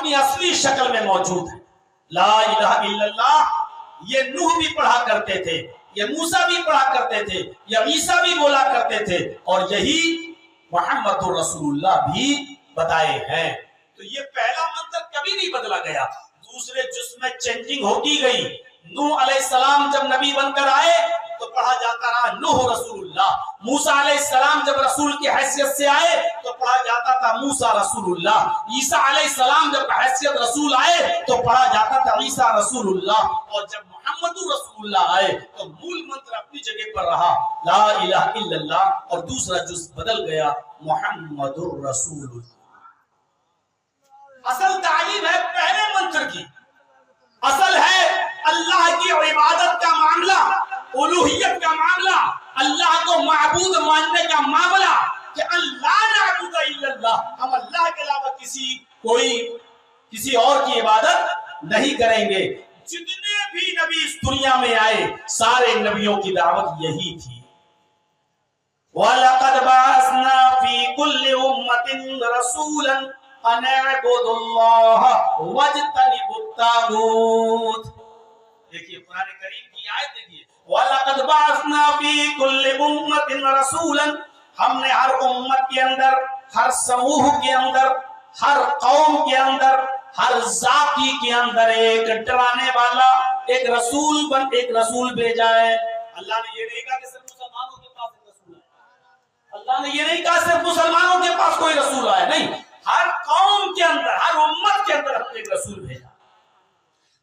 اپنی اصلی شکل میں موجود ہے۔ لا الہ الا اللہ یہ نوح بھی پڑھا کرتے تھے، یہ موسیٰ بھی پڑھا کرتے تھے، یہ عیسیٰ بھی بولا کرتے تھے، اور یہی محمد رسول اللہ بھی بتائے ہیں۔ تو یہ پہلا منتر کبھی نہیں بدلا گیا، دوسرے جز میں چینجنگ ہوتی گئی۔ نوح علیہ السلام جب نبی بن کر آئے تو پڑھا جاتا رہا نوح رسول اللہ، موسیٰ علیہ السلام جب رسول کی حیثیت سے آئے تو پڑھا جاتا تھا موسیٰ رسول اللہ، عیسیٰ علیہ السلام جب حیثیت رسول آئے تو پڑھا جاتا تھا عیسیٰ رسول اللہ، اور جب محمد رسول اللہ آئے تو مول منتر اپنی جگہ پر رہا لا الہ الا اللہ، اور دوسرا جز بدل گیا محمد رسول اللہ۔ اصل تعلیم ہے پہلے منتر کی، اصل ہے اللہ کی عبادت کا معاملہ، الوہیت کا معاملہ، اللہ کو معبود ماننے کا معاملہ، کہ اللہ نعبد الا اللہ، ہم اللہ کے علاوہ کسی اور کی عبادت نہیں کریں گے۔ جتنے بھی نبی اس دنیا میں آئے سارے نبیوں کی دعوت یہی تھی۔ وَلَقَدْ بَعَثْنَا فِي كُلِّ أُمَّةٍ رَسُولًا أَنِ اعْبُدُوا اللَّهَ وَاجْتَنِبُوا الطَّاغُوتَ۔ دیکھیے قرآن کریم کی آیت دیکھیے، وَلَقَدْ بَعَثْنَا فِي كُلِّ أُمَّةٍ رَسُولًا، ہم نے ہر امت کے اندر، ہر سموہ کے اندر، ہر قوم کے اندر، ہر ذاتی کے اندر ایک ڈرانے والا، ایک رسول بھیجا ہے۔ اللہ نے یہ نہیں کہا کہ صرف مسلمانوں کے پاس ایک رسول ہے، اللہ نے یہ نہیں کہا صرف مسلمانوں کے پاس کوئی رسول آیا، نہیں، ہر قوم کے اندر، ہر امت کے اندر ہم نے ایک رسول بھیجا۔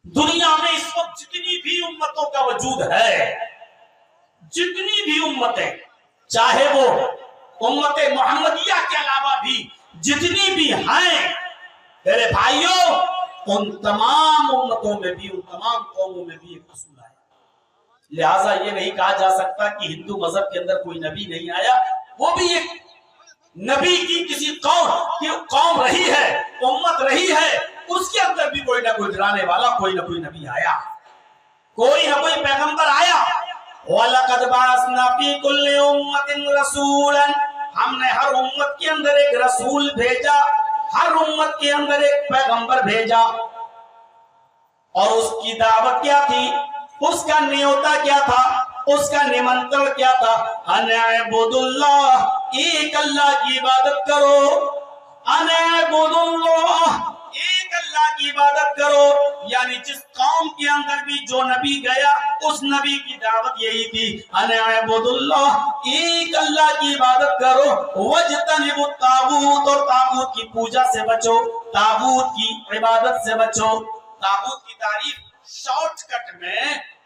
دنیا میں اس وقت جتنی بھی امتوں کا وجود ہے، جتنی بھی امتیں، چاہے وہ امت محمدیہ کے علاوہ بھی جتنی بھی ہیں، میرے بھائیوں، ان تمام امتوں میں بھی، ان تمام قوموں میں بھی ایک رسول آیا۔ لہٰذا یہ نہیں کہا جا سکتا کہ ہندو مذہب کے اندر کوئی نبی نہیں آیا، وہ بھی ایک نبی کی کسی قوم رہی ہے، امت رہی ہے، اس کے اندر بھی کوئی نہ کوئی ڈرانے والا، کوئی نہ کوئی نبی آیا، کوئی نہ کوئی پیغمبر آیا۔ وَلَقَدْ بَعَثْنَا فِي كُلِّ أُمَّةٍ رَسُولًا، ہم نے ہر امت کے اندر ایک رسول بھیجا، ہر امت کے اندر ایک پیغمبر بھیجا، اور اس کی دعوت کیا تھی، اس کا نیوتا کیا تھا، اس کا نمنترن کیا تھا، ان اعبدوا اللہ، ایک اللہ کی عبادت کرو، ان اعبدوا اللہ، ایک اللہ کی عبادت کرو۔ یعنی جس قوم کے اندر بھی جو نبی گیا اس نبی کی دعوت یہی تھی، ان اعبدوا اللہ، ایک اللہ کی عبادت کرو، واجتنبوا الطاغوت، اور طاغوت کی پوجا سے بچو، طاغوت کی عبادت سے بچو۔ طاغوت کی تعریف شارٹ کٹ میں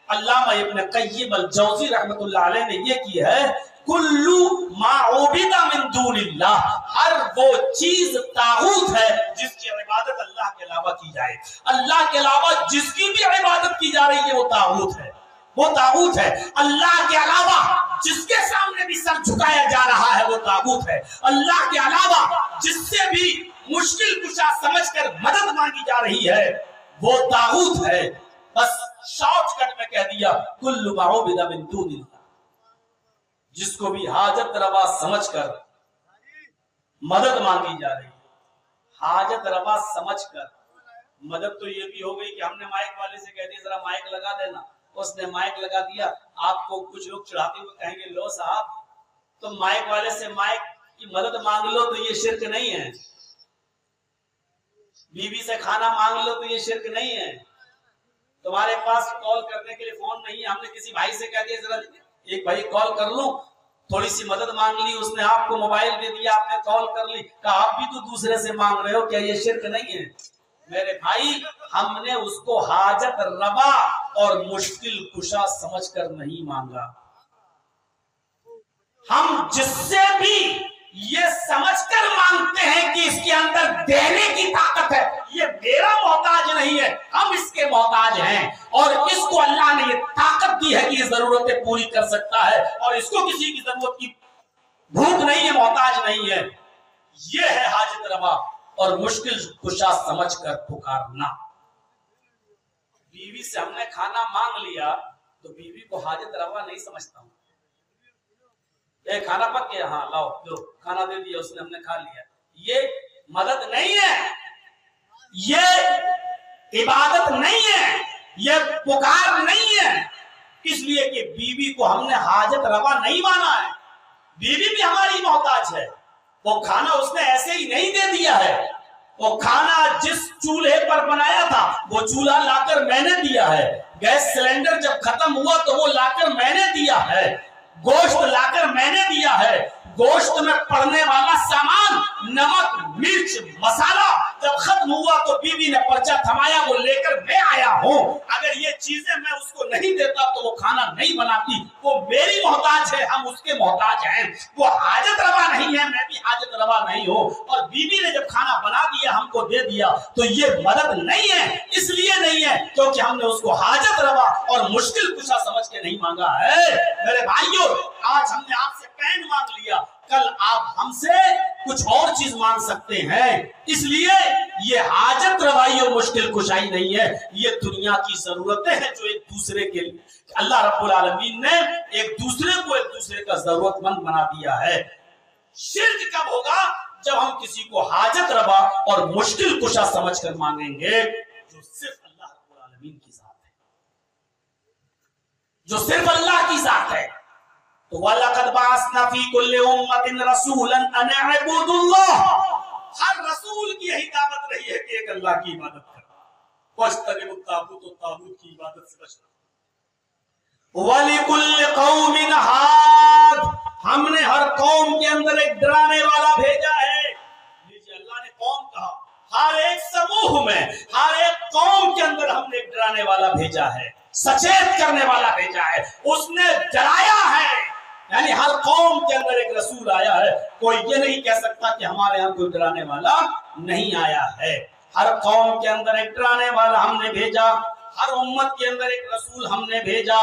علامہ ابن قیم الجوزی رحمۃ اللہ علیہ نے یہ کی ہے، کلو ما عبد من دون اللہ، ہر وہ چیز طاغوت ہے جس کی عبادت اللہ کے علاوہ کی جائے، اللہ کے علاوہ جس کی بھی عبادت کی جا رہی ہے وہ طاغوت ہے، وہ طاغوت ہے۔ اللہ کے علاوہ جس کے سامنے بھی سر جھکایا جا رہا ہے وہ طاغوت ہے، اللہ کے علاوہ جس سے بھی مشکل کشا سمجھ کر مدد مانگی جا رہی ہے وہ طاغوت ہے۔ بس شارٹ کٹ میں کہہ دیا، کل ما عبد من دون اللہ، جس کو بھی حاجت روا سمجھ کر مدد مانگی جا رہی ہے، حاجت روا سمجھ کر مدد تو یہ بھی ہو گئی کہ ہم نے مائک والے سے کہہ دیا ذرا مائک لگا دینا، اس نے مائک لگا دیا، آپ کو کچھ لوگ چڑھاتے ہوئے کہیں گے لو صاحب تو مائک والے سے مائک کی مدد مانگ لو تو یہ شرک نہیں ہے، بیوی سے کھانا مانگ لو تو یہ شرک نہیں ہے، تمہارے پاس کال کرنے کے لیے فون نہیں ہے، ہم نے کسی بھائی سے کہہ دیا ذرا ایک بھائی کال کر لوں، تھوڑی سی مدد مانگ لی، اس نے آپ کو موبائل دے دیا، آپ نے کال کر لی، کہا آپ بھی تو دوسرے سے مانگ رہے ہو، کیا یہ شرک نہیں ہے؟ میرے بھائی ہم نے اس کو حاجت روا اور مشکل کشا سمجھ کر نہیں مانگا، ہم جس سے بھی یہ سمجھ کر مانگتے ہیں کہ اس کے اندر دینے کی طاقت ہے، یہ میرا محتاج نہیں ہے، ہم اس کے محتاج ہیں، اور اس کو اللہ نے یہ طاقت دی ہے کہ یہ ضرورتیں پوری کر سکتا ہے، اور اس کو کسی کی ضرورت کی بھوک نہیں ہے، محتاج نہیں ہے۔ یہ ہے حاجت روا اور مشکل کشا سمجھ کر پکارنا۔ بیوی سے ہم نے کھانا مانگ لیا تو بیوی کو حاجت روا نہیں سمجھتا ہوں، اے کھانا پک گیا، ہاں لاؤ دو، کھانا دے دیا، اس نے ہم نے کھا لیا، یہ مدد نہیں ہے، یہ عبادت نہیں ہے، یہ پکار نہیں ہے، اس لیے کہ بیوی کو ہم نے حاجت روا نہیں مانا ہے. بیوی بھی ہماری محتاج ہے. وہ کھانا اس نے ایسے ہی نہیں دے دیا ہے. وہ کھانا جس چولہے پر بنایا تھا وہ چولہا لا کر میں نے دیا ہے. گیس سلنڈر جب ختم ہوا تو وہ لا کر میں نے دیا ہے. گوشت لا کر میں نے دیا ہے. گوشت میں پڑنے والا سامان نمک مرچ مسالہ جب ختم ہوا تو بیوی نے پرچہ تھمایا، وہ لے کر میں آیا ہوں. اگر یہ چیزیں میں اس کو نہیں دیتا تو وہ کھانا نہیں بناتی. وہ میری محتاج ہے، ہم اس کے محتاج ہیں. وہ حاجت روا نہیں ہے، میں بھی حاجت روا نہیں ہوں. اور بیوی نے جب کھانا بنا دیا ہم کو دے دیا تو یہ مدد نہیں ہے. اس لیے نہیں ہے کیونکہ ہم نے اس کو حاجت روا اور مشکل کشا سمجھ کے نہیں مانگا ہے. میرے بھائیوں، آج ہم نے آپ سے پین مانگ لیا، کل آپ ہم سے کچھ اور چیز مانگ سکتے ہیں. اس لیے یہ حاجت روائی اور مشکل کشائی نہیں ہے، یہ دنیا کی ضرورتیں ہیں جو ایک دوسرے کے لیے اللہ رب العالمین نے ایک دوسرے کو ایک دوسرے کا ضرورت مند بنا دیا ہے. شرک کب ہوگا؟ جب ہم کسی کو حاجت روا اور مشکل کشا سمجھ کر مانگیں گے جو صرف اللہ رب العالمین کی ذات ہے، جو صرف اللہ کی ذات ہے. تو وَلَقَدْ بَعَثْنَا فِي كُلِّ أُمَّةٍ رَسُولًا أَنِ اعْبُدُوا اللَّهَ. ہر رسول کی یہی دعوت رہی ہے کہ ایک اللہ کی عبادت کرو، وَاجْتَنِبُوا الطَّاغُوتَ، طاغوت کی عبادت سے بچنا. وَلِكُلِّ قَوْمٍ هَادٍ، ہم نے ہر قوم کے اندر ایک ڈرانے والا بھیجا ہے. اللہ نے قوم کہا، ہر ایک سموہ میں ہر ایک قوم کے اندر ہم نے ایک ڈرانے والا بھیجا ہے، سچیت کرنے والا بھیجا ہے. اس نے ڈرایا ہے، یعنی ہر قوم کے اندر ایک رسول آیا ہے. کوئی یہ نہیں کہہ سکتا کہ ہمارے ہاں کوئی ڈرانے والا نہیں آیا ہے. ہر قوم کے اندر ایک ڈرانے والا ہم نے بھیجا، ہر امت کے اندر ایک رسول ہم نے بھیجا.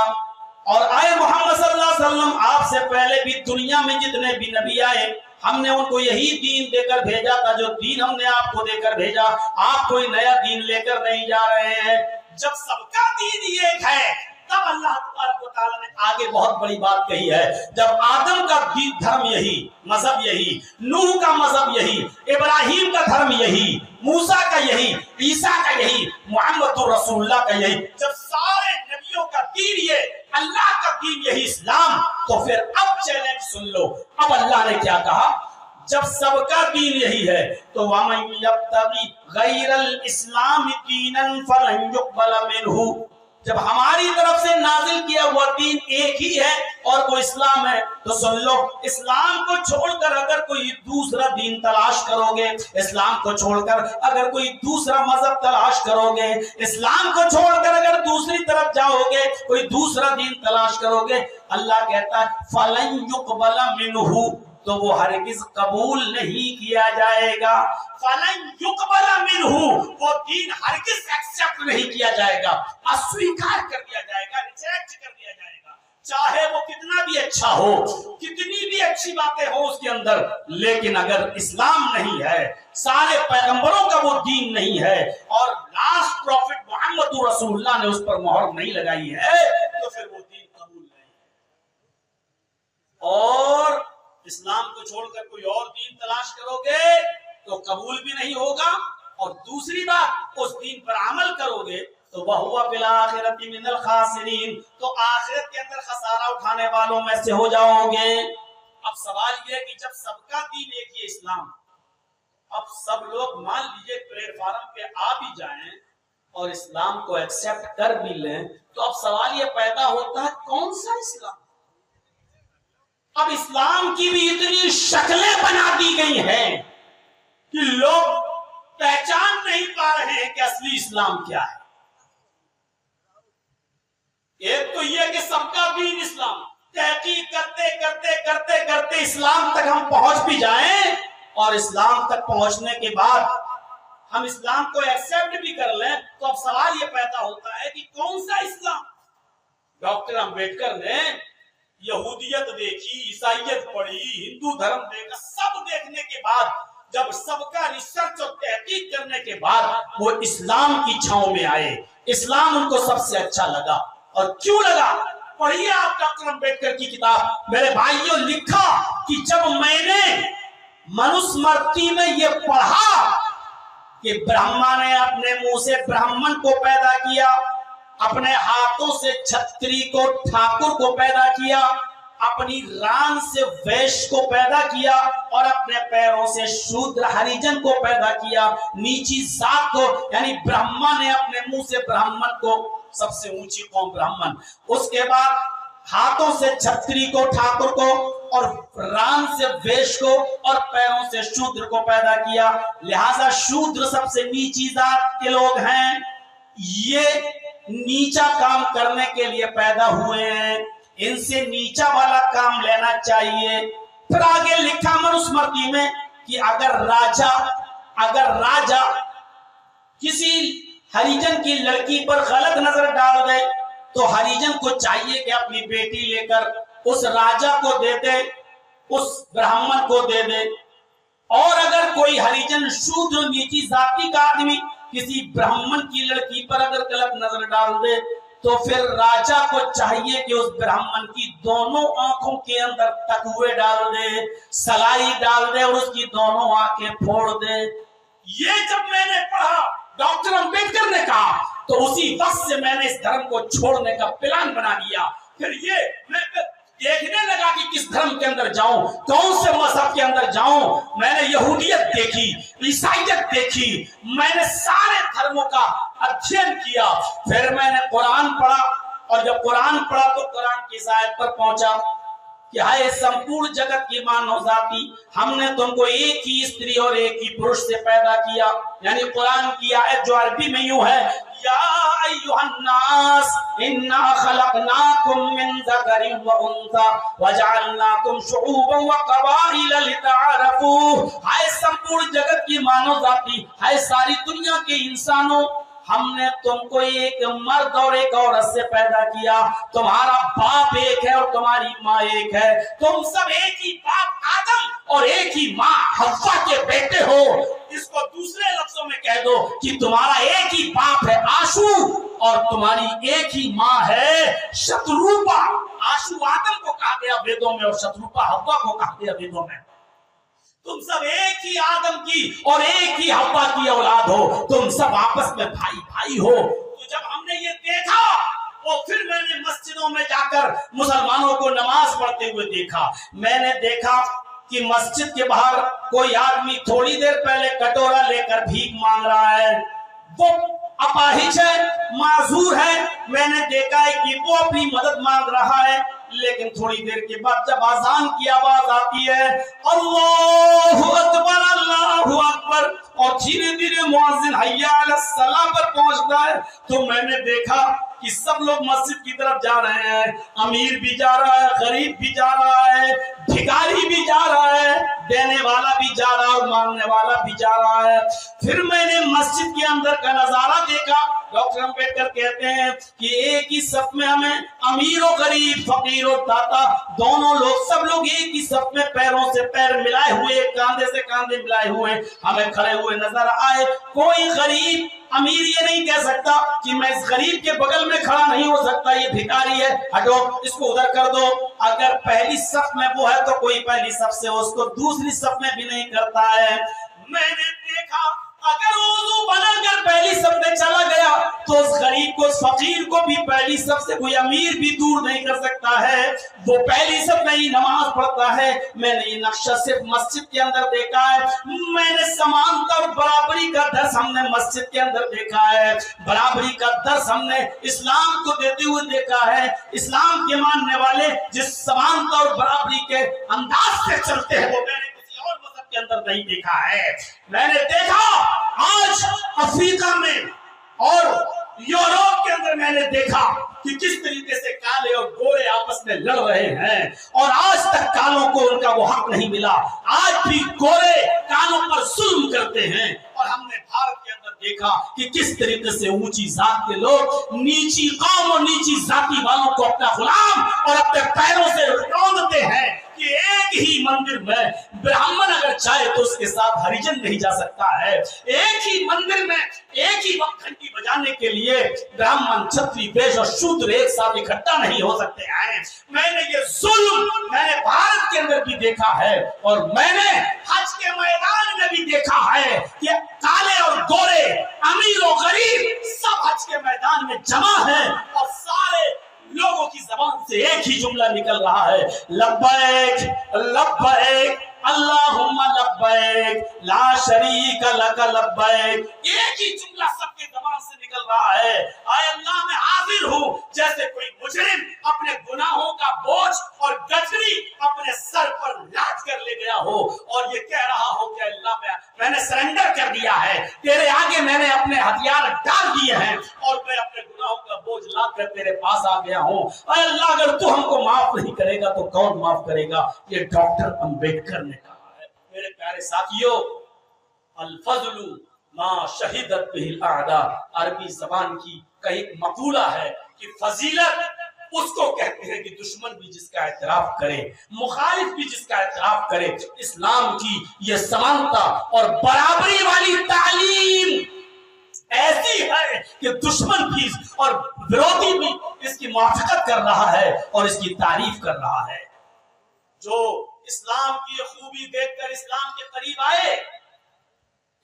اور آئے محمد صلی اللہ علیہ وسلم، آپ سے پہلے بھی دنیا میں جتنے بھی نبی آئے ہم نے ان کو یہی دین دے کر بھیجا تھا جو دین ہم نے آپ کو دے کر بھیجا. آپ کوئی نیا دین لے کر نہیں جا رہے ہیں. جب سب کا دین ایک ہے تب اللہ تبارک و تعالیٰ نے آگے بہت بڑی بات کہی ہے. جب آدم کا دھرم یہی، مذہب یہی، نوح کا مذہب یہی، ابراہیم کا دھرم یہی، موسیٰ کا یہی، عیسیٰ کا یہی، محمد رسول اللہ کا یہی، جب سارے نبیوں کا دین یہ، اللہ کا دین یہی اسلام، تو پھر اب چیلنج سن لو. اب اللہ نے کیا کہا؟ جب سب کا دین یہی ہے تو وَمَن يَبْتَغِ غَيْرَ الْإِسْلَامِ دِينًا فَلَن يُقْبَلَ مِنْهُ. جب ہماری طرف سے نازل کیا ہوا دین ایک ہی ہے اور وہ اسلام ہے تو سن لو، اسلام کو چھوڑ کر اگر کوئی دوسرا دین تلاش کرو گے، اسلام کو چھوڑ کر اگر کوئی دوسرا مذہب تلاش کرو گے، اسلام کو چھوڑ کر اگر دوسری طرف جاؤ گے، کوئی دوسرا دین تلاش کرو گے، اللہ کہتا ہے فَلَن يُقْبَلَ مِنْهُ، تو وہ ہرگز قبول نہیں کیا جائے گا. فَلَن يُقْبَلَ مِنْهُ، وہ دین ہرگز ایکسپٹ نہیں کیا جائے گا، اسویکار کر دیا جائے گا، ریجیکٹ کر دیا جائے گا. چاہے وہ کتنا بھی اچھا ہو، کتنی بھی اچھی باتیں ہو اس کے اندر، لیکن اگر اسلام نہیں ہے، سارے پیغمبروں کا وہ دین نہیں ہے اور لاسٹ پروفٹ محمد رسول اللہ نے اس پر مہر نہیں لگائی ہے تو پھر وہ دین قبول نہیں ہے. اور اسلام کو چھوڑ کر کوئی اور دین تلاش کرو گے تو قبول بھی نہیں ہوگا، اور دوسری بات اس دین پر عمل کرو گے تو وَهُوَ فِي الْآخِرَةِ مِنَ الْخَاسِرِينَ، تو آخرت کے اندر خسارہ اٹھانے والوں میں سے ہو جاؤ گے. اب سوال یہ ہے کہ جب سب کا دین ایک ہی اسلام، اب سب لوگ مان لیجئے پلیٹ فارم پہ آ بھی جائیں اور اسلام کو ایکسپٹ کر بھی لیں تو اب سوال یہ پیدا ہوتا ہے کون سا اسلام؟ اب اسلام کی بھی اتنی شکلیں بنا دی گئی ہیں کہ لوگ پہچان نہیں پا رہے ہیں کہ اصلی اسلام کیا ہے. ایک تو یہ کہ سب کا دین اسلام، تحقیق کرتے کرتے کرتے کرتے اسلام تک ہم پہنچ بھی جائیں اور اسلام تک پہنچنے کے بعد ہم اسلام کو ایکسپٹ بھی کر لیں تو اب سوال یہ پیدا ہوتا ہے کہ کون سا اسلام؟ ڈاکٹر امبیڈکر نے یہودیت دیکھی، عیسائیت پڑھی، ہندو دھرم دیکھا، سب دیکھنے کے بعد جب سب کا ریسرچ اور تحقیق کرنے کے بعد وہ اسلام کی چھاؤں میں آئے. اسلام ان کو سب سے اچھا لگا. اور کیوں لگا؟ پڑھیے آپ ڈاکٹر امبیڈکر کی کتاب. میرے بھائیوں، لکھا کہ جب میں نے منوسمرتی میں یہ پڑھا کہ ब्रह्मा ने अपने मुंह से ब्राह्मण को पैदा किया, अपने हाथों से छत्री को ठाकुर को पैदा किया, अपनी रान से वैश्य को पैदा किया और अपने पैरों से शूद्र हरिजन को पैदा किया, नीची जात को। यानी ब्रह्मा ने अपने मुंह से ब्राह्मण को, सबसे ऊंची कौम ब्राह्मण, उसके बाद हाथों से छत्री को ठाकुर को और रान से वैश्य को और पैरों से शूद्र को पैदा किया। लिहाजा शूद्र सबसे नीची जात के लोग हैं, ये नीचा काम करने के लिए पैदा हुए हैं, इनसे नीचा वाला काम लेना चाहिए। फिर आगे लिखा मनुस्मृति में कि अगर राजा किसी हरिजन की लड़की पर गलत नजर डाल दे तो हरिजन को चाहिए कि अपनी बेटी लेकर उस राजा को दे दे, उस ब्राह्मण को दे दे। और अगर कोई हरिजन शूद्र नीची जाति का आदमी किसी ब्राह्मण की लड़की पर अगर गलत नजर डाल दे तो फिर राजा को चाहिए कि उस ब्राह्मण की दोनों आंखों के अंदर तकवे डाल दे, सलाई डाल दे और उसकी दोनों आंखें फोड़ दे। ये जब मैंने पढ़ा, डॉक्टर अंबेडकर ने कहा, तो उसी वक्त से मैंने इस धर्म को छोड़ने का प्लान बना लिया। फिर ये मैं देखने लगा कि किस धर्म के अंदर जाऊं, कौन से मजहब के अंदर जाऊं। मैंने यहूदियत देखी, ईसाईयत देखी, मैंने सारे धर्मों का अध्ययन किया। फिर मैंने कुरान पढ़ा और जब कुरान पढ़ा तो कुरान की इस आयत पर पहुंचा कि हाय संपूर्ण जगत की मानव जाति, हमने तुमको एक ही स्त्री और एक ही पुरुष से पैदा किया। यानी कुरान की आयत जो अरबी में यूं है, या अय्युहन्नास इन्ना खलकनाकुम मिन ज़करिन व उन्सा वजअलनाकुम शुऊबन व क़बाइल लितअरफू। हाय संपूर्ण जगत की मानव जाति, हाय सारी दुनिया के इंसानों, हमने तुमको एक मर्द और एक औरत से पैदा किया। तुम्हारा बाप एक है और तुम्हारी माँ एक है, तुम सब एक ही बाप आदम और एक ही माँ हव्वा के बेटे हो। इसको दूसरे लफ्जों में कह दो कि तुम्हारा एक ही बाप है आशू और तुम्हारी एक ही माँ है शत्रुपा। आशू आदम को कहा गया वेदों में और शत्रुपा हव्वा को कहा गया वेदों में। तुम सब एक ही आदम की और एक ही हव्वा की औलाद हो, तुम सब आपस में भाई भाई हो। तो जब हमने ये देखा और फिर मैंने मस्जिदों में जाकर मुसलमानों को नमाज पढ़ते हुए देखा, मैंने देखा कि मस्जिद के बाहर कोई आदमी थोड़ी देर पहले कटोरा लेकर भीख मांग रहा है, वो अपाहिज है, माजूर है। मैंने देखा है कि वो अपनी मदद मांग रहा है, लेकिन थोड़ी देर के बाद जब आजान की आवाज आती है अल्लाहु अकबर अल्लाहु अकबर और धीरे धीरे मुअज्जिन हय्या अलस सलाह पर पहुंचता है, तो मैंने देखा कि सब लोग मस्जिद की तरफ जा रहे हैं। अमीर भी जा रहा है, गरीब भी जा रहा है, भिखारी भी जा रहा है, देने वाला भी जा रहा है और मांगने वाला भी जा रहा है। फिर मैंने मस्जिद के अंदर का नजारा देखा। डॉक्टर अंबेडकर कहते हैं कि एक ही सफ में हमें अमीर और गरीब, फकीर और दाता, दोनों लोग, सब लोग एक ही सफ में पैरों से पैर मिलाए हुए, कांधे से कांधे मिलाए हुए हमें खड़े हुए नजर आए। कोई गरीब अमीर ये नहीं कह सकता कि मैं इस गरीब के बगल में खड़ा नहीं हो सकता, ये भिखारी है, हटो इसको उधर कर दो। अगर पहली सफ में वो है तो कोई पहली सफ से उसको दूसरी सफ में भी नहीं करता है। मैंने देखा अगर वुज़ू बनाकर पहली सफ में चला गया तो उस गरीब को, उस फकीर को भी पहली सफ से कोई अमीर भी दूर नहीं कर सकता है, वो पहली सफ में ही नमाज पढ़ता है। मैंने ये नक्शा सिर्फ मस्जिद के अंदर देखा है। मैंने समानता और बराबरी का दर्स हमने मस्जिद के अंदर देखा है, बराबरी का दर्स हमने इस्लाम को देते हुए देखा है। इस्लाम के मानने वाले जिस समानता और बराबरी के अंदाज से चलते हैं वो मैंने और मजहब के अंदर नहीं देखा है। मैंने देखा आज अफ्रीका में और यूरोप के अंदर मैंने देखा कि किस तरीके से काले और गोरे आपस में लड़ रहे हैं और आज तक कालों को उनका वो हक नहीं मिला। आज भी गोरे कालों पर जुल्म करते हैं और हमने भारत के अंदर देखा कि किस तरीके से ऊंची जात के लोग नीची कौम और नीची जाति वालों को अपना गुलाम और अपने पैरों से रौंदते हैं। कि एक ही मंदिर में ब्राह्मण अगर चाहे तो उसके साथ हरिजन नहीं जा सकता है। एक ही मंदिर में एक ही वक्त घंटी बजाने के लिए ब्राह्मण, क्षत्रिय, वैश्य और शूद्र एक साथ इकट्ठा नहीं हो सकते हैं। मैंने ये जुल्म मैंने भारत के अंदर भी देखा है और मैंने हज के मैदान में भी देखा है कि काले और गोरे, अमीर और गरीब सब हज के मैदान में जमा है और सारे लोगों की जबान से एक ही जुमला निकल रहा है, लब्बैक लब्बैक अल्लाहुम्मा लब्बैक ला शरीक लक लब्बैक। एक ही जुमला सबके जबान से निकल रहा है, आए अल्लाह मैं हाजिर हूँ। जैसे कोई मुजरिम अपने गुनाहों का बोझ और गठरी अपने सर पर लाद कर ले गया हो और ये कह रहा हो कि अल्लाह मैंने सरेंडर कर दिया है, तेरे आगे मैंने अपने हथियार डाल दिए हैं और मैं अपने गुनाहों का बोझ लाद कर तेरे पास आ गया हूँ। अल्लाह अगर तू हमको माफ नहीं करेगा तो कौन माफ करेगा? ये डॉक्टर अंबेडकर ने कहा है। मेरे प्यारे साथियों, अल फज़लु मा शहीदत बिहिल आदा, अरबी जबान की कई मकूला है कि फजीलत उसको कहते हैं कि दुश्मन भी जिसका एतराफ करे, मुखालिफ भी जिसका एतराफ करे। इस्लाम की ये समानता और बराबरी वाली तालीम ऐसी है कि दुश्मन भी और विरोधी भी इसकी मुआफ़क़त कर रहा है और इसकी तारीफ कर रहा है। जो इस्लाम की खूबी देखकर इस्लाम के करीब आए,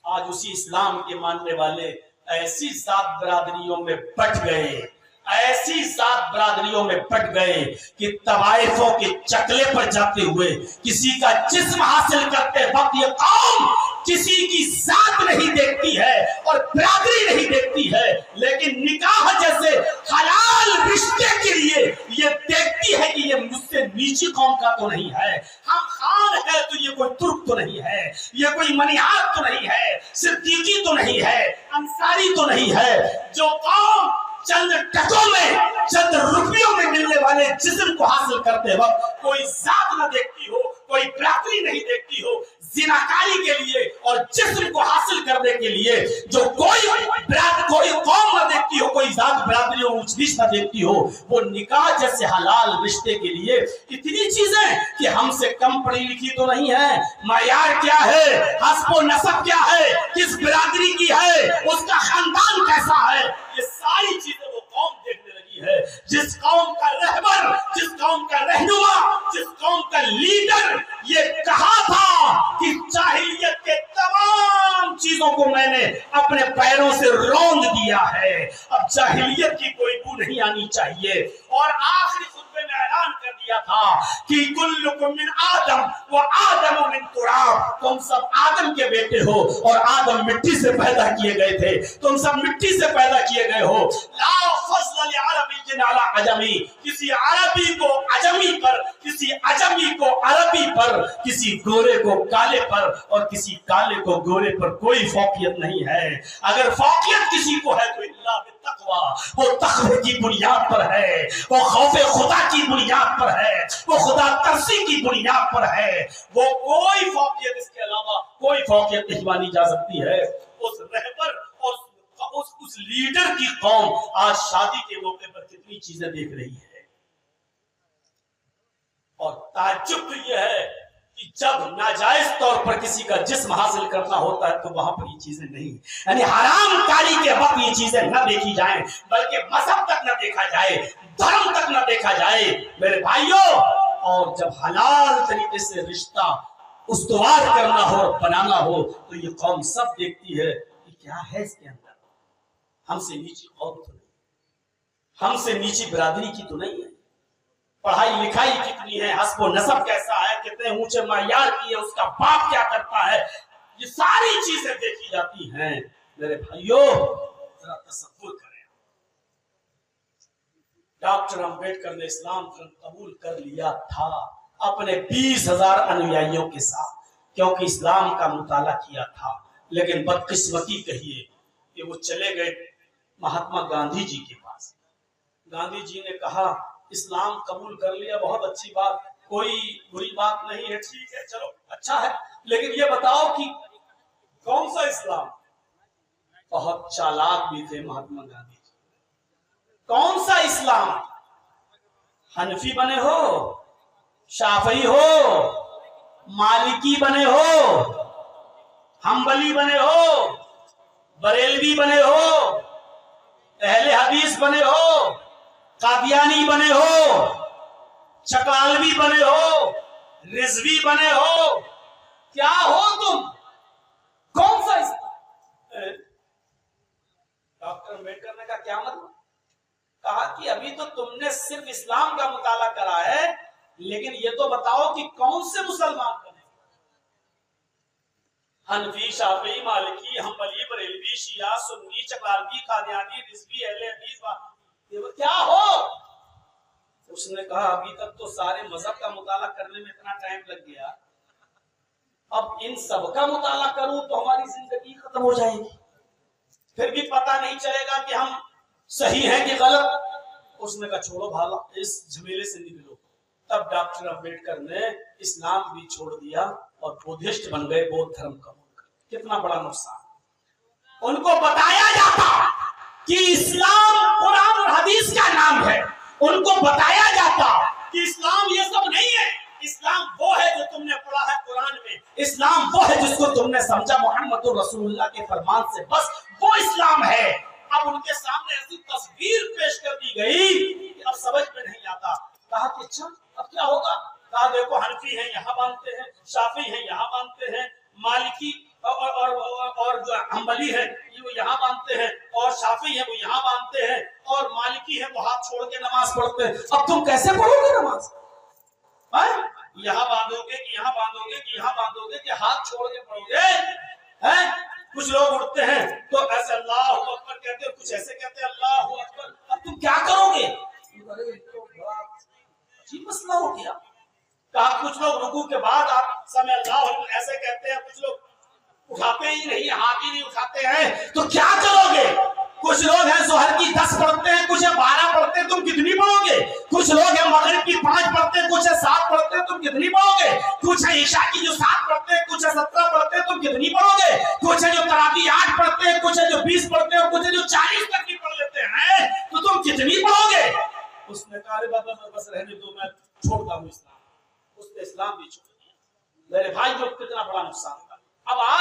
आज उसी इस्लाम के मानने वाले ऐसी सात बरादरियों में बट गए, ऐसी सात बरादरियों में बट गए कि तवाइफों के चकले पर जाते हुए किसी का जिस्म हासिल करते वक्त ये कौम किसी की जात नहीं देखती है और बरादरी नहीं देखती है, लेकिन निकाह जैसे हलाल रिश्ते के लिए ये देखती है कि ये मुझसे नीची कौम का तो नहीं है, हम खान है तो ये कोई तुर्क तो नहीं है, ये कोई मनिहार तो नहीं है, सिद्दीकी तो नहीं है, अंसारी तो नहीं है। जो कौम चंद टकों में, चंद रुपयों में मिलने वाले जिस्म को हासिल करते वक्त कोई जात न देखती हो, कोई बरादरी नहीं देखती हो, जिनाकारी के लिए और जिस्म को हासिल करने के लिए जो कोई कौम न देखती हो, कोई जात बरादरी और ऊंच नीच न देखती हो, वो निकाह जैसे हलाल रिश्ते के लिए इतनी चीजें कि हमसे कम पढ़ी लिखी तो नहीं है। मायार क्या है, हस्ब नसब क्या है, किस बरादरी की है, उसका खानदान कैसा है, ये सारी चीजें वो कौम देखने लगी है। जिस कौम का रहबर, जिस कौम का रहनुमा, जिस कौम का लीडर ये कहा था कि जाहिलियत के तमाम चीजों को मैंने अपने पैरों से रौंद दिया है, अब जाहिलियत की कोई बू नहीं आनी चाहिए। और आखिरी खुतबे में ऐलान कर दिया था कि कुल्लुकुम मिन आदम व आदम मिन तुराब, तुम सब आदम के बेटे हो और आदम मिट्टी से पैदा किए गए थे, तुम सब मिट्टी से पैदा किए गए हो। ला फज़्ल लिअरबिय्यिन अला अजमी, किसी अरबी को अजमी पर, किसी अजमी को अरबी पर, किसी गोरे को काले पर और किसी काले को गोरे पर कोई फौकियत नहीं है। अगर फौकियत किसी को है तो इल्ला बित्तक़वा, वो तक़वे की बुनियाद पर है, वो खौफे खुदा की बुनियाद पर है, वो खुदा तरसी की बुनियाद पर है। वो कोई फौकियत, इसके अलावा कोई फौकियत नहीं मानी जा सकती है। उस रहबर और उस लीडर की कौम आज शादी के मौके पर कितनी चीजें देख रही है। और ताज्जुब तो यह है कि जब नाजायज तौर पर किसी का जिस्म हासिल करना होता है तो वहां पर ये चीजें नहीं, यानी हराम कारी के वक्त ये चीजें न देखी जाएं, बल्कि मजहब तक न देखा जाए, धर्म तक न देखा जाए मेरे भाइयों। और जब हलाल तरीके से रिश्ता उस्तवार करना हो और बनाना हो तो ये कौम सब देखती है कि क्या है इसके अंदर, हमसे नीची कौम तो नहीं, हमसे नीची बरादरी की तो नहीं है, पढ़ाई लिखाई कितनी है, हस्ब नसब कैसा है, कितने ऊंचे मायार की है, उसका बाप क्या करता है, ये सारी चीजें देखी जाती हैं। मेरे भाइयों जरा तसव्वुर करें, डॉक्टर अंबेडकर ने इस्लाम धर्म कबूल कर लिया था अपने 20,000 अनुयायियों के साथ, क्योंकि इस्लाम का मुताला किया था। लेकिन बदकिस्मती कहिए कि वो चले गए महात्मा गांधी जी के पास। गांधी जी ने कहा इस्लाम कबूल कर लिया, बहुत अच्छी बात, कोई बुरी बात नहीं है, ठीक है, चलो अच्छा है, लेकिन ये बताओ कि कौन सा इस्लाम? बहुत चालाक भी थे महात्मा गांधी जी। कौन सा इस्लाम? हनफी बने हो शाफी हो, मालिकी बने हो, हम्बली बने हो, बरेलवी बने हो, अहले हदीस बने हो, कादियानी बने हो, चकालवी बने हो, रिजवी बने हो, क्या हो तुम? कौन सा डॉक्टर अम्बेडकर ने कहा क्या मतलब? कहा कि अभी तो तुमने सिर्फ इस्लाम का मुताला करा है, लेकिन ये तो बताओ कि कौन से मुसलमान बने? हनफी, शाफी, मालिकी, हम्बली, बरेलवी, शिया, सुन्नी, चकालवी, कादियानी, रिजवी, अहले हदीस, ये क्या हो? उसने कहा अभी तक तो सारे मजहब का मुताला करने में इतना टाइम लग गया, अब इन सब का मुताला करूं तो हमारी जिंदगी खत्म हो जाएगी, फिर भी पता नहीं चलेगा कि हम सही हैं कि गलत। उसने कहा छोड़ो भाला, इस झमेले से निकलो। तब डॉक्टर अम्बेडकर ने इस्लाम भी छोड़ दिया और बुद्धिस्ट बन गए, बौद्ध धर्म का। कितना बड़ा नुकसान। उनको बताया जाता कि इस्लाम कुरान और हदीस का नाम है, उनको बताया जाता कि इस्लाम ये सब नहीं है, इस्लाम वो है जो तुमने पढ़ा है कुरान में, इस्लाम वो है जिसको तुमने समझा मोहम्मद रसूलुल्लाह के फरमान से, बस वो इस्लाम है। अब उनके सामने ऐसी तस्वीर पेश कर दी गई कि अब समझ में नहीं आता। कहा कि अच्छा अब क्या होगा? कहा देखो हनफी हैं यहाँ मानते हैं, शाफी हैं यहाँ मानते हैं, मालिकी और जो हम्बली है वो यहाँ मानते हैं, और शाफी है वो यहाँ मानते हैं, और मालिकी है वो हाथ छोड़ के नमाज पढ़ते हैं। अब तुम कैसे पढ़ोगे नमाज? यहाँ बांधोगे कि यहाँ बांधोगे कि यहाँ बांधोगे कि हाथ छोड़ के पढ़ोगे? हैं? कुछ लोग उठते हैं तो ऐसे अल्लाहु अकबर कहते हैं, कुछ ऐसे कहते हैं अल्लाहु अकबर। अब तुम क्या करोगे? अजीब मसला हो गया। कहा कुछ लोग रुकू के बाद आप समय अल्लाहु अकबर ऐसे कहते हैं, कुछ लोग उठाते ही नहीं, हाथ ही नहीं उठाते हैं, तो क्या करोगे? कुछ लोग हैं जोहर की 10 पढ़ते हैं, कुछ है 12 पढ़ते हैं, तुम कितनी पढ़ोगे? कुछ लोग हैं मगरिब की 5 पढ़ते हैं, कुछ है 7 पढ़ते हैं, तुम कितनी पढ़ोगे? कुछ है ईशा की जो 7 पढ़ते हैं, कुछ है 17 पढ़ते हैं, तुम कितनी पढ़ोगे? कुछ है जो तरावी 8 पढ़ते हैं, कुछ है जो 20 पढ़ते हैं, और कुछ है जो 40 तक भी पढ़ लेते हैं, तो तुम कितनी पढ़ोगे? उसने कहा अरे बाबा बस रहने दो, मैं छोड़ता हूँ इस्लाम। उसने इस्लाम भी छोड़ दिया। मेरे भाई जो कितना बड़ा नुकसान था। अब आज